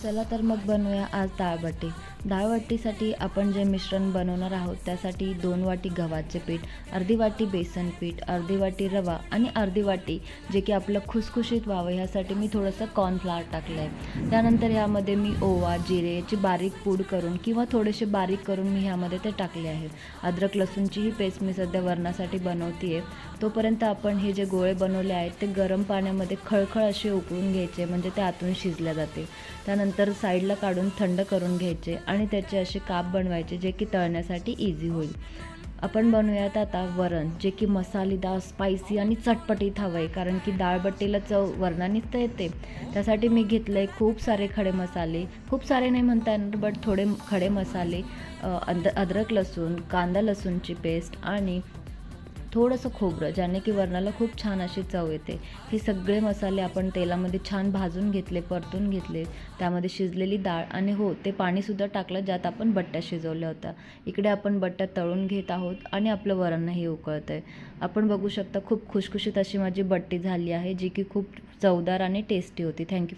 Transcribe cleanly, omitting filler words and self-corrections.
चला तर मग बनवूया आज डाळबट्टी. डाळबट्टीसाठी आपण जे मिश्रण बनवणार आहोत त्यासाठी 2 वाटी गव्हाचे पीठ, अर्धी वाटी बेसन पीठ, अर्धी वाटी रवा आणि अर्धी वाटी जे की आपलं खुसखुशीत व्हावं ह्यासाठी मी थोडंसं कॉर्नफ्लॉवर टाकलं आहे. त्यानंतर ह्यामध्ये मी ओवा, जिरे याची बारीक पूड करून किंवा थोडेसे बारीक करून मी ह्यामध्ये ते टाकले आहेत. अद्रक लसूणची ही पेस्ट मी सध्या वरणासाठी बनवते आहे. तोपर्यंत आपण हे जे गोळे बनवले आहेत ते गरम पाण्यामध्ये खळखळ असे उकळून घ्यायचे, म्हणजे ते आतून शिजले जाते. त्यानंतर साईडला काढून थंड करून घ्यायचे आणि त्याचे असे काप बनवायचे जे की तळण्यासाठी इझी होईल. आपण बनवूयात आता वरण, जे की मसालेदार, स्पायसी आणि चटपटीत हवं आहे, कारण की डाळबट्टीला चव वरणानेच तर येते. त्यासाठी मी घेतलं आहे खूप सारे खडे मसाले, खूप सारे नाही म्हणता येणार बट थोडे खडे मसाले, अद्रक लसूण, कांदा लसूणची पेस्ट आणि थोडंसं खोबरं, ज्याने की वरणाला खूप छान अशी चव येते. हे सगळे मसाले आपण तेलामध्ये छान भाजून घेतले, परतून घेतले. त्यामध्ये शिजलेली डाळ आणि हो, ते पाणीसुद्धा टाकलं ज्यात आपण बट्ट्या शिजवल्या होत्या. इकडे आपण बट्ट्या तळून घेत आहोत आणि आपलं वरणही उकळतं आहे. आपण बघू शकता खूप खुशखुशीत अशी माझी बट्टी झाली आहे, जी की खूप चवदार आणि टेस्टी होती. Thank you for